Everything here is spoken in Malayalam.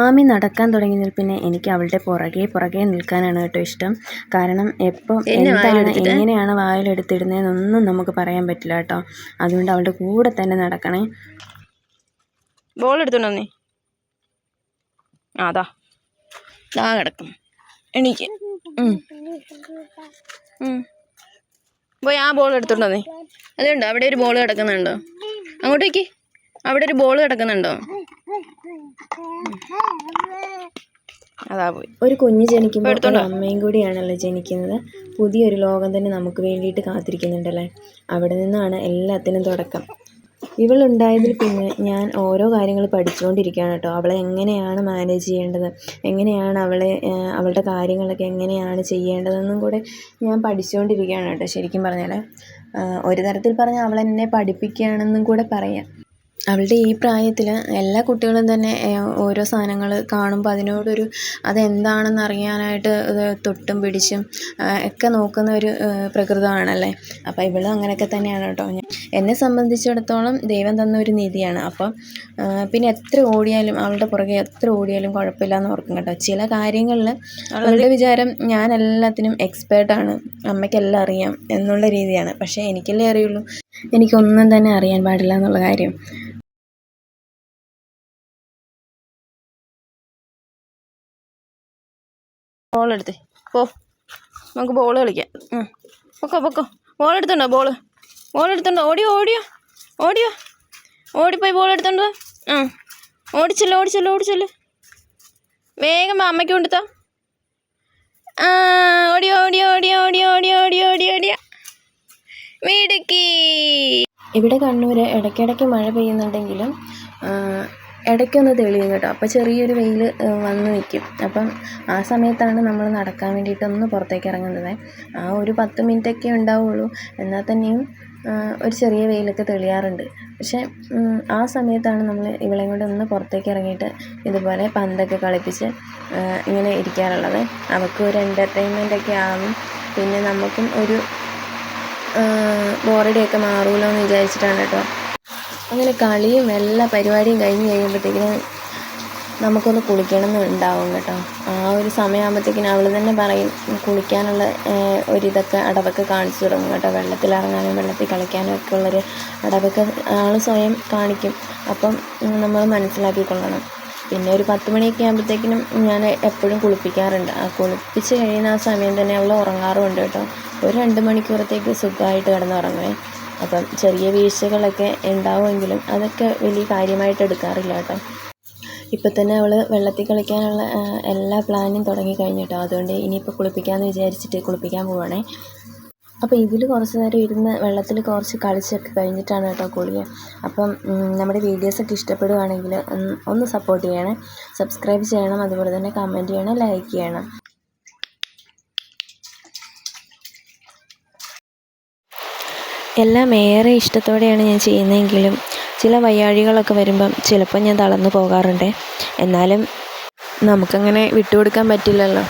ആമി നടക്കാൻ തുടങ്ങിയതിൽ പിന്നെ എനിക്ക് അവളുടെ പുറകെ നിൽക്കാനാണ് കേട്ടോ ഇഷ്ടം. കാരണം എപ്പം എന്താണ് എങ്ങനെയാണ് വായിലെടുത്തിടുന്നതെന്നൊന്നും നമുക്ക് പറയാൻ പറ്റില്ല കേട്ടോ. അതുകൊണ്ട് അവളുടെ കൂടെ തന്നെ നടക്കണേ. ബോൾ എടുത്തോണ്ടോ നീ? അതാ കിടക്കും. എണീക്ക്. പോയി ആ ബോൾ എടുത്തോണ്ടോ നീ? അതുണ്ടോ അവിടെ ഒരു ബോൾ കിടക്കുന്നുണ്ടോ? അങ്ങോട്ടേക്ക്. അവിടെ ഒരു ബോൾ കിടക്കുന്നുണ്ടോ? അതാ പോയി. ഒരു കുഞ്ഞ് ജനിക്കുമ്പോൾ ഒരു അമ്മയും കൂടിയാണല്ലോ ജനിക്കുന്നത്. പുതിയൊരു ലോകം തന്നെ നമുക്ക് വേണ്ടിയിട്ട് കാത്തിരിക്കുന്നുണ്ടല്ലേ. അവിടെ നിന്നാണ് എല്ലാത്തിനും തുടക്കം. ഇവളുണ്ടായതിൽ പിന്നെ ഞാൻ ഓരോ കാര്യങ്ങൾ പഠിച്ചുകൊണ്ടിരിക്കുകയാണ് കേട്ടോ. അവളെ എങ്ങനെയാണ് മാനേജ് ചെയ്യേണ്ടത്, എങ്ങനെയാണ് അവളുടെ കാര്യങ്ങളൊക്കെ എങ്ങനെയാണ് ചെയ്യേണ്ടതെന്നും കൂടെ ഞാൻ പഠിച്ചുകൊണ്ടിരിക്കുകയാണ് കേട്ടോ. ശരിക്കും പറഞ്ഞാൽ ഒരു തരത്തിൽ പറഞ്ഞാൽ അവളെന്നെ പഠിപ്പിക്കുകയാണെന്നും കൂടെ പറയാം. അവളുടെ ഈ പ്രായത്തിൽ എല്ലാ കുട്ടികളും തന്നെ ഓരോ സാധനങ്ങൾ കാണുമ്പോൾ അതെന്താണെന്ന് അറിയാനായിട്ട് തൊട്ടും പിടിച്ചും ഒക്കെ നോക്കുന്ന ഒരു പ്രകൃതമാണല്ലേ. അപ്പോൾ ഇവളും അങ്ങനെയൊക്കെ തന്നെയാണ് കേട്ടോ. എന്നെ സംബന്ധിച്ചിടത്തോളം ദൈവം തന്ന ഒരു നിധിയാണ്. അപ്പം പിന്നെ എത്ര ഓടിയാലും അവളുടെ പുറകെ എത്ര ഓടിയാലും കുഴപ്പമില്ല എന്ന് ഓർക്കും കേട്ടോ. ചില കാര്യങ്ങളിൽ അവളുടെ വിചാരം ഞാൻ എല്ലാത്തിനും എക്സ്പേർട്ടാണ്, അമ്മയ്ക്കെല്ലാം അറിയാം എന്നുള്ള രീതിയാണ്. പക്ഷേ എനിക്കല്ലേ അറിയുള്ളൂ, എനിക്കൊന്നും തന്നെ അറിയാൻ പാടില്ല എന്നുള്ള കാര്യം. ബോൾ എടുത്തേ പോ, നമുക്ക് ബോൾ കളിക്കാം. പൊക്കോ ബോൾ എടുത്തുണ്ടോ? ബോൾ എടുത്തുണ്ടോ? ഓടിയോ ഓടിപ്പോയി ബോൾ എടുത്തോണ്ടോ. ഓടിച്ചല്ലോ വേഗം അമ്മയ്ക്ക് കൊണ്ടുത്താ. ഓടിയോ വീടുക്കി. ഇവിടെ കണ്ണൂർ ഇടയ്ക്കിടയ്ക്ക് മഴ പെയ്യുന്നുണ്ടെങ്കിലും ഇടയ്ക്കൊന്ന് തെളിയും കേട്ടോ. അപ്പോൾ ചെറിയൊരു വെയിൽ വന്ന് നിൽക്കും. അപ്പം ആ സമയത്താണ് നമ്മൾ നടക്കാൻ വേണ്ടിയിട്ടൊന്ന് പുറത്തേക്ക് ഇറങ്ങുന്നത്. ആ ഒരു 10 മിനിറ്റൊക്കെ ഉണ്ടാവുള്ളൂ. എന്നാൽ തന്നെയും ഒരു ചെറിയ വെയിലൊക്കെ തെളിയാറുണ്ട്. പക്ഷേ ആ സമയത്താണ് നമ്മൾ ഇവളെയും കൊണ്ട് ഒന്ന് പുറത്തേക്ക് ഇറങ്ങിയിട്ട് ഇതുപോലെ പന്തൊക്കെ കളിപ്പിച്ച് ഇങ്ങനെ ഇരിക്കാറുള്ളത്. അവൾക്കും ഒരു എൻ്റർടൈൻമെൻറ്റൊക്കെ ആവും. പിന്നെ നമുക്കും ഒരു ബോറടിയൊക്കെ മാറുമല്ലോ എന്ന് വിചാരിച്ചിട്ടാണ് കേട്ടോ. അങ്ങനെ കളിയും എല്ലാ പരിപാടിയും കഴിഞ്ഞ് കഴിയുമ്പോഴത്തേക്കിനും നമുക്കൊന്ന് കുളിക്കണം എന്നുണ്ടാവും കേട്ടോ. ആ ഒരു സമയമാകുമ്പോഴത്തേക്കിനും അവൾ തന്നെ പറയും കുളിക്കാനുള്ള ഒരിതൊക്കെ അടവൊക്കെ കാണിച്ചു തുടങ്ങും കേട്ടോ. വെള്ളത്തിലിറങ്ങാനും വെള്ളത്തിൽ കളിക്കാനും ഒക്കെ ഉള്ളൊരു അടവൊക്കെ ആൾ സ്വയം കാണിക്കും. അപ്പം നമ്മൾ മനസ്സിലാക്കിക്കൊള്ളണം. പിന്നെ ഒരു 10 മണിയൊക്കെ ആകുമ്പോഴത്തേക്കിനും ഞാൻ എപ്പോഴും കുളിപ്പിക്കാറുണ്ട്. ആ കുളിപ്പിച്ച് കഴിയുന്ന ആ സമയം തന്നെ അവൾ ഉറങ്ങാറുമുണ്ട് കേട്ടോ. ഒരു 2 മണിക്കൂറത്തേക്ക് സുഖമായിട്ട് കിടന്നുറങ്ങുവേ. അപ്പം ചെറിയ വീഴ്ചകളൊക്കെ ഉണ്ടാവുമെങ്കിലും അതൊക്കെ വലിയ കാര്യമായിട്ട് എടുക്കാറില്ല കേട്ടോ. ഇപ്പം തന്നെ അവൾ വെള്ളത്തിൽ കളിക്കാനുള്ള എല്ലാ പ്ലാനും തുടങ്ങിക്കഴിഞ്ഞു കേട്ടോ. അതുകൊണ്ട് ഇനിയിപ്പോൾ കുളിപ്പിക്കാമെന്ന് വിചാരിച്ചിട്ട് കുളിപ്പിക്കാൻ പോവുകയാണേ. അപ്പോൾ ഇതിൽ കുറച്ച് നേരം ഇരുന്ന് വെള്ളത്തിൽ കുറച്ച് കളിച്ചൊക്കെ കഴിഞ്ഞിട്ടാണ് കേട്ടോ കുളിക്കുക. അപ്പം നമ്മുടെ വീഡിയോസൊക്കെ ഇഷ്ടപ്പെടുകയാണെങ്കിൽ ഒന്ന് സപ്പോർട്ട് ചെയ്യണം, സബ്സ്ക്രൈബ് ചെയ്യണം, അതുപോലെ തന്നെ കമൻറ്റ് ചെയ്യണം, ലൈക്ക് ചെയ്യണം. എല്ലാം ഏറെ ഇഷ്ടത്തോടെയാണ് ഞാൻ ചെയ്യുന്നതെങ്കിലും ചില വയ്യാഴികളൊക്കെ വരുമ്പം ചിലപ്പോൾ ഞാൻ തളർന്നു പോകാറുണ്ട്. എന്നാലും നമുക്കങ്ങനെ വിട്ടുകൊടുക്കാൻ പറ്റില്ലല്ലോ.